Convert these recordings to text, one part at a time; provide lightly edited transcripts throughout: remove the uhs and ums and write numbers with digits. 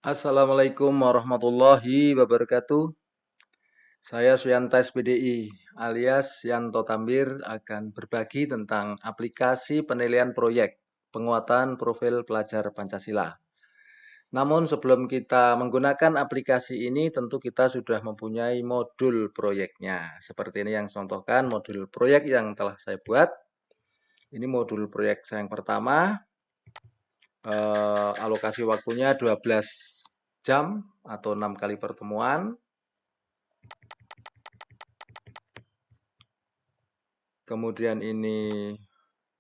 Assalamualaikum warahmatullahi wabarakatuh. Saya Suyanta SPDI alias Yanto Tambir akan berbagi tentang aplikasi penilaian proyek penguatan profil pelajar Pancasila. Namun sebelum kita menggunakan aplikasi ini tentu kita sudah mempunyai modul proyeknya. Seperti ini yang contohkan modul proyek yang telah saya buat. Ini modul proyek saya yang pertama. Alokasi waktunya 12 jam atau 6 kali pertemuan. Kemudian ini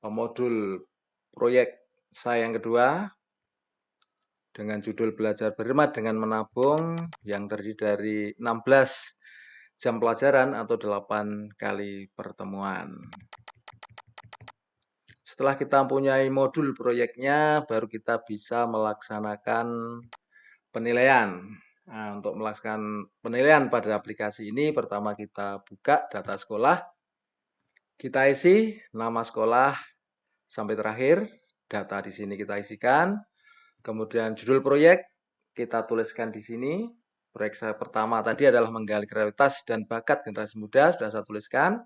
modul proyek saya yang kedua dengan judul Belajar Berhemat dengan Menabung yang terdiri dari 16 jam pelajaran atau 8 kali pertemuan. Setelah kita mempunyai modul proyeknya, baru kita bisa melaksanakan penilaian. Nah, untuk melaksanakan penilaian pada aplikasi ini, pertama kita buka data sekolah, kita isi nama sekolah sampai terakhir, data di sini kita isikan. Kemudian judul proyek kita tuliskan di sini. Proyek saya pertama tadi adalah menggali kreativitas dan bakat generasi muda, sudah saya tuliskan.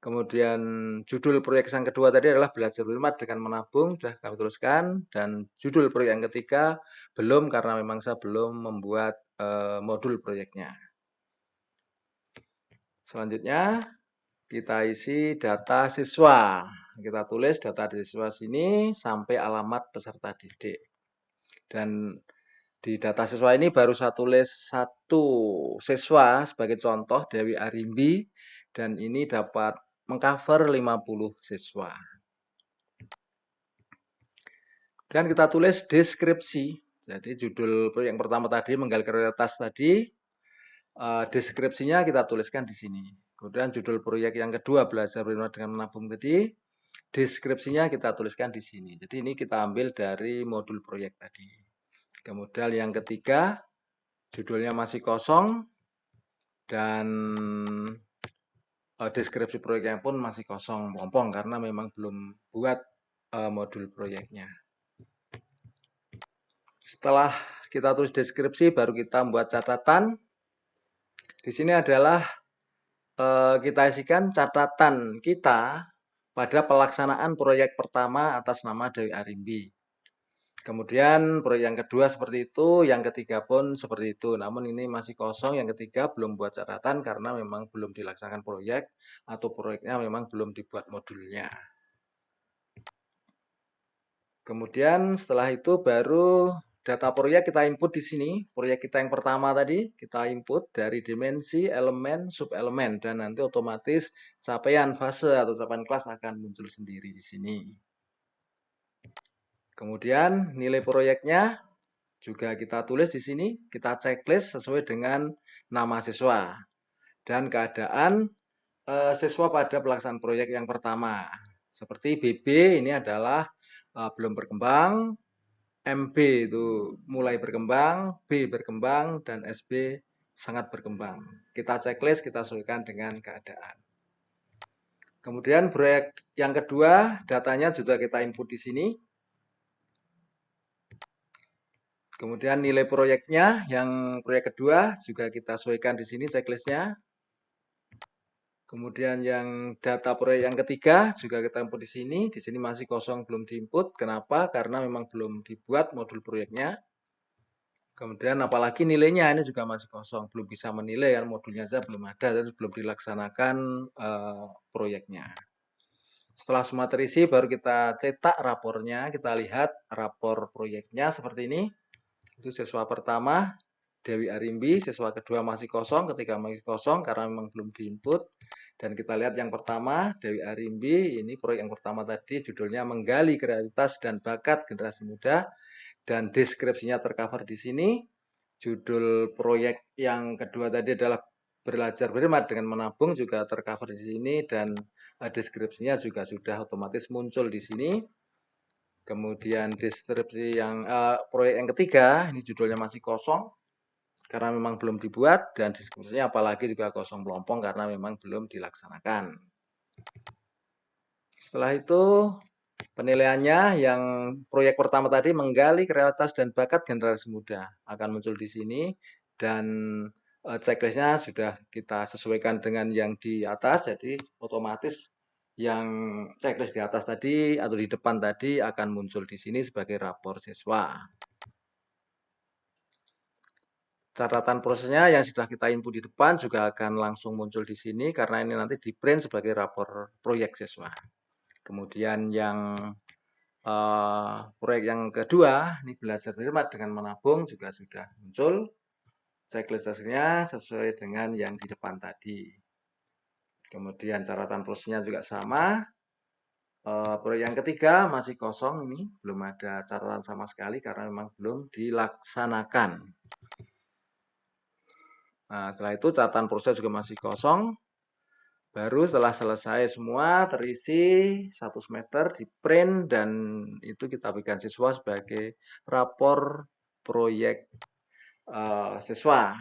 Kemudian judul proyek yang kedua tadi adalah belajar berhemat dengan menabung, sudah kami tuliskan. Dan judul proyek yang ketiga belum, karena memang saya belum membuat modul proyeknya. Selanjutnya kita isi data siswa. Kita tulis data siswa sini sampai alamat peserta didik. Dan di data siswa ini baru saya tulis satu siswa sebagai contoh, Dewi Arimbi, dan ini dapat mengcover 50 siswa. Dan kita tulis deskripsi. Jadi judul proyek yang pertama tadi menggali kreativitas tadi, deskripsinya kita tuliskan di sini. Kemudian judul proyek yang kedua belajar berhemat dengan menabung tadi, deskripsinya kita tuliskan di sini. Jadi ini kita ambil dari modul proyek tadi. Kemudian yang ketiga, judulnya masih kosong dan deskripsi proyeknya pun masih kosong melompong karena memang belum buat modul proyeknya. Setelah kita tulis deskripsi, baru kita membuat catatan. Di sini adalah kita isikan catatan kita pada pelaksanaan proyek pertama atas nama Dewi Arimbi. Kemudian proyek yang kedua seperti itu, yang ketiga pun seperti itu. Namun ini masih kosong, yang ketiga belum buat catatan karena memang belum dilaksanakan proyek atau proyeknya memang belum dibuat modulnya. Kemudian setelah itu baru data proyek kita input di sini. Proyek kita yang pertama tadi kita input dari dimensi, elemen, subelemen, dan nanti otomatis capaian fase atau capaian kelas akan muncul sendiri di sini. Kemudian nilai proyeknya juga kita tulis di sini, kita checklist sesuai dengan nama siswa dan keadaan siswa pada pelaksanaan proyek yang pertama. Seperti BB ini adalah belum berkembang, MB itu mulai berkembang, B berkembang, dan SB sangat berkembang. Kita checklist, kita sesuaikan dengan keadaan. Kemudian proyek yang kedua, datanya juga kita input di sini. Kemudian nilai proyeknya, yang proyek kedua juga kita sesuaikan di sini checklistnya. Kemudian yang data proyek yang ketiga juga kita input di sini. Di sini masih kosong, belum diinput. Kenapa? Karena memang belum dibuat modul proyeknya. Kemudian apalagi nilainya ini juga masih kosong, belum bisa menilai, kan modulnya saja belum ada, dan belum dilaksanakan proyeknya. Setelah semua terisi, baru kita cetak rapornya. Kita lihat rapor proyeknya seperti ini. Itu siswa pertama Dewi Arimbi, siswa kedua masih kosong, ketiga masih kosong karena memang belum diinput. Dan kita lihat yang pertama Dewi Arimbi, ini proyek yang pertama tadi judulnya menggali kreativitas dan bakat generasi muda, dan deskripsinya tercover di sini. Judul proyek yang kedua tadi adalah belajar berhemat dengan menabung, juga tercover di sini, dan deskripsinya juga sudah otomatis muncul di sini. Kemudian deskripsi yang proyek yang ketiga, ini judulnya masih kosong karena memang belum dibuat, dan deskripsinya apalagi juga kosong melompong karena memang belum dilaksanakan. Setelah itu Penilaiannya yang proyek pertama tadi menggali kreativitas dan bakat generasi muda akan muncul di sini dan checklistnya sudah kita sesuaikan dengan yang di atas, jadi otomatis yang checklist di atas tadi atau di depan tadi akan muncul di sini sebagai rapor siswa. Catatan prosesnya yang sudah kita input di depan juga akan langsung muncul di sini karena ini nanti di print sebagai rapor proyek siswa. Kemudian yang proyek yang kedua, ini belajar berhemat dengan menabung juga sudah muncul. Checklist hasilnya sesuai dengan yang di depan tadi. Kemudian catatan prosesnya juga sama. Proyek yang ketiga masih kosong ini, belum ada catatan sama sekali karena memang belum dilaksanakan. Nah, setelah itu catatan proses juga masih kosong. Baru setelah selesai semua terisi satu semester di print dan itu kita berikan siswa sebagai rapor proyek siswa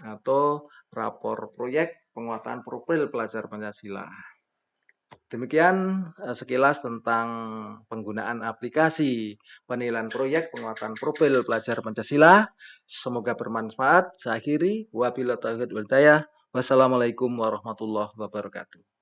atau rapor proyek penguatan profil pelajar Pancasila. Demikian sekilas tentang penggunaan aplikasi penilaian proyek penguatan profil pelajar Pancasila. Semoga bermanfaat. Saya akhiri. Wabillahi taufiq wal hidayah. Wassalamualaikum warahmatullahi wabarakatuh.